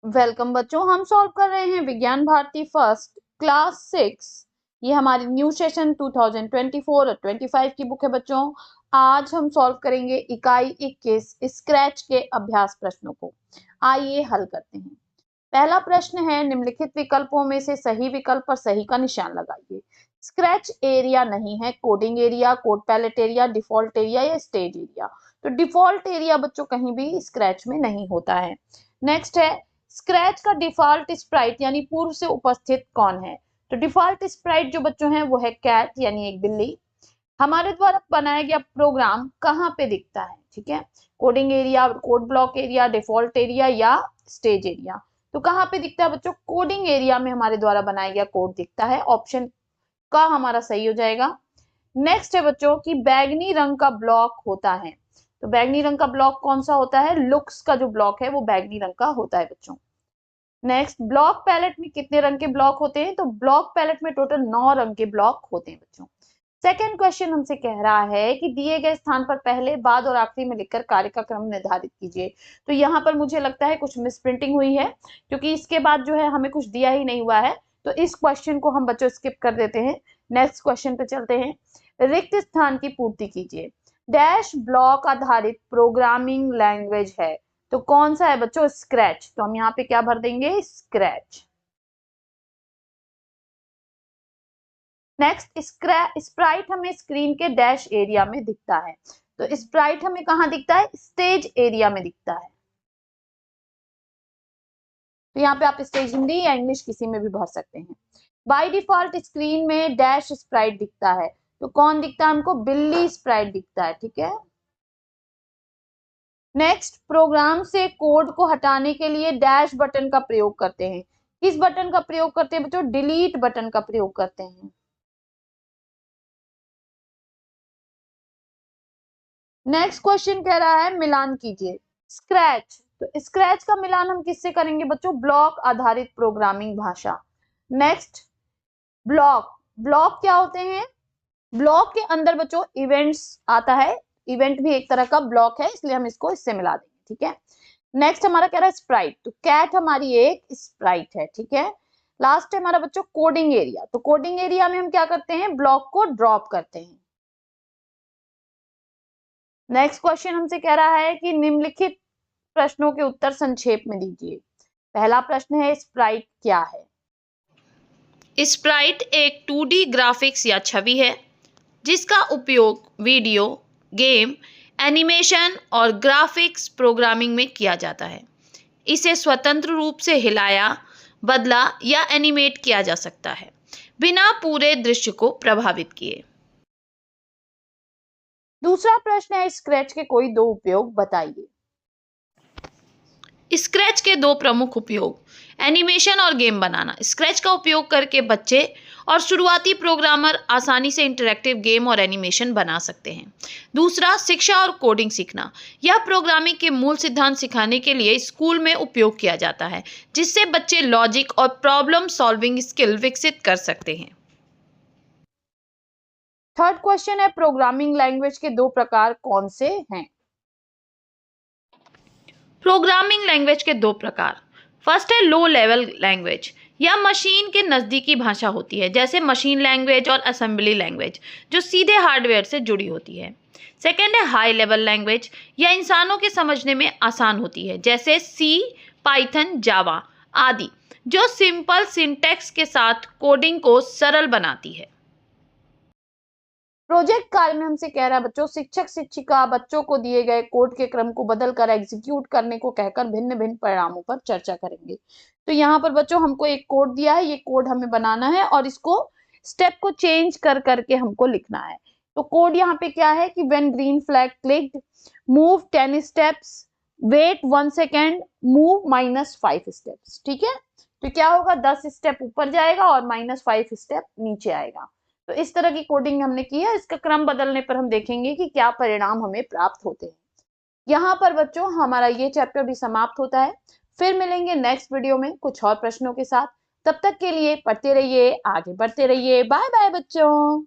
Welcome बच्चों, हम solve कर रहे हैं विज्ञान भारती फर्स्ट क्लास 6। ये हमारी न्यू सेशन 2024 और 25 की बुक है बच्चों। आज हम सॉल्व करेंगे इकाई 21 स्क्रैच के अभ्यास प्रश्नों को। आइए हल करते हैं। पहला प्रश्न है, निम्नलिखित विकल्पों में से सही विकल्प पर सही का निशान लगाइए। स्क्रैच एरिया नहीं है, coding area, code palette area, default area या स्टेज एरिया। तो डिफॉल्ट एरिया बच्चों कहीं भी स्क्रैच में नहीं होता है। नेक्स्ट है, स्क्रैच का डिफॉल्ट स्प्राइट यानी पूर्व से उपस्थित कौन है। तो डिफॉल्ट स्प्राइट जो बच्चों है वो है कैट यानी एक बिल्ली। हमारे द्वारा बनाया गया प्रोग्राम कहाँ पे दिखता है, ठीक है, coding area, code block area, default area या स्टेज एरिया। तो कहाँ पे दिखता है बच्चों, कोडिंग एरिया में हमारे द्वारा बनाया गया कोड दिखता है। ऑप्शन का हमारा सही हो जाएगा। नेक्स्ट है बच्चों कि बैगनी रंग का ब्लॉक होता है। तो बैगनी रंग का ब्लॉक कौन सा होता है, लुक्स का जो ब्लॉक है वो बैगनी रंग का होता है बच्चों। नेक्स्ट, ब्लॉक पैलेट में कितने रंग के ब्लॉक होते हैं। तो ब्लॉक पैलेट में टोटल 9 रंग के ब्लॉक होते हैं बच्चों। सेकेंड क्वेश्चन हमसे कह रहा है कि दिए गए स्थान पर पहले, बाद और आखिरी में लिखकर कार्य का क्रम निर्धारित कीजिए। तो यहाँ पर मुझे लगता है कुछ मिसप्रिंटिंग हुई है, क्योंकि इसके बाद जो है हमें कुछ दिया ही नहीं हुआ है। तो इस क्वेश्चन को हम बच्चों स्किप कर देते हैं। नेक्स्ट क्वेश्चन पे चलते हैं। रिक्त स्थान की पूर्ति कीजिए। डैश ब्लॉक आधारित प्रोग्रामिंग लैंग्वेज है। तो कौन सा है बच्चों, स्क्रैच। तो हम यहाँ पे क्या भर देंगे, स्क्रैच। नेक्स्ट, स्प्राइट हमें स्क्रीन के डैश एरिया में दिखता है। तो स्प्राइट हमें कहाँ दिखता है, स्टेज एरिया में दिखता है। तो यहाँ पे आप स्टेज हिंदी या इंग्लिश किसी में भी भर सकते हैं। बाय डिफॉल्ट स्क्रीन में डैश स्प्राइट दिखता है। तो कौन दिखता है हमको, बिल्ली स्प्राइट दिखता है, ठीक है। नेक्स्ट, प्रोग्राम से कोड को हटाने के लिए डैश बटन का प्रयोग करते हैं। किस बटन का प्रयोग करते हैं बच्चों, डिलीट बटन का प्रयोग करते हैं। नेक्स्ट क्वेश्चन कह रहा है मिलान कीजिए। स्क्रैच, तो स्क्रैच का मिलान हम किससे करेंगे बच्चों, ब्लॉक आधारित प्रोग्रामिंग भाषा। नेक्स्ट, ब्लॉक, ब्लॉक क्या होते हैं, ब्लॉक के अंदर बच्चों इवेंट्स आता है। इवेंट भी एक तरह का ब्लॉक है, इसलिए हम इसको इससे मिला देंगे, ठीक है। नेक्स्ट हमारा कह रहा है स्प्राइट, तो कैट हमारी एक स्प्राइट है, ठीक है। लास्ट है हमारा बच्चों कोडिंग एरिया। तो कोडिंग एरिया में हम क्या करते हैं, ब्लॉक को ड्रॉप करते हैं। नेक्स्ट क्वेश्चन हमसे कह रहा है कि निम्नलिखित प्रश्नों के उत्तर संक्षेप में दीजिए। पहला प्रश्न है, स्प्राइट क्या है। स्प्राइट एक 2D ग्राफिक्स या छवि है जिसका उपयोग वीडियो, गेम, एनिमेशन और ग्राफिक्स प्रोग्रामिंग में किया जाता है। इसे स्वतंत्र रूप से हिलाया, बदला या एनिमेट किया जा सकता है बिना पूरे दृश्य को प्रभावित किए। दूसरा प्रश्न है, स्क्रैच के कोई दो उपयोग बताइए। स्क्रैच के दो प्रमुख उपयोग, एनिमेशन और गेम बनाना। स्क्रैच का उपयोग करके बच्चे और शुरुआती प्रोग्रामर आसानी से इंटरैक्टिव गेम और एनिमेशन बना सकते हैं। दूसरा, शिक्षा और कोडिंग सीखना। यह प्रोग्रामिंग के मूल सिद्धांत सिखाने के लिए स्कूल में उपयोग किया जाता है, जिससे बच्चे लॉजिक और प्रॉब्लम सॉल्विंग स्किल विकसित कर सकते हैं। थर्ड क्वेश्चन है, प्रोग्रामिंग लैंग्वेज के दो प्रकार कौन से हैं। प्रोग्रामिंग लैंग्वेज के दो प्रकार, फर्स्ट है लो लेवल लैंग्वेज। यह मशीन के नज़दीकी भाषा होती है, जैसे मशीन लैंग्वेज और असेंबली लैंग्वेज, जो सीधे हार्डवेयर से जुड़ी होती है। सेकेंड है हाई लेवल लैंग्वेज। यह इंसानों के समझने में आसान होती है, जैसे सी, पाइथन, जावा आदि, जो सिंपल सिंटैक्स के साथ कोडिंग को सरल बनाती है। प्रोजेक्ट कार्य में हमसे कह रहा है बच्चों, शिक्षक शिक्षिका बच्चों को दिए गए कोड के क्रम को बदलकर एग्जीक्यूट करने को कहकर भिन्न भिन्न परिणामों पर चर्चा करेंगे। तो यहाँ पर बच्चों हमको एक कोड दिया है, ये कोड हमें बनाना है और इसको स्टेप को चेंज कर करके हमको लिखना है। तो कोड यहाँ पे क्या है कि when green flag clicked, move 10 steps, wait 1 second, move -5 steps, ठीक है। तो क्या होगा, 10 स्टेप ऊपर जाएगा और -5 स्टेप नीचे आएगा। तो इस तरह की कोडिंग हमने की है। इसका क्रम बदलने पर हम देखेंगे कि क्या परिणाम हमें प्राप्त होते हैं। यहाँ पर बच्चों हमारा ये चैप्टर भी समाप्त होता है। फिर मिलेंगे नेक्स्ट वीडियो में कुछ और प्रश्नों के साथ। तब तक के लिए पढ़ते रहिए, आगे बढ़ते रहिए। बाय बाय बच्चों।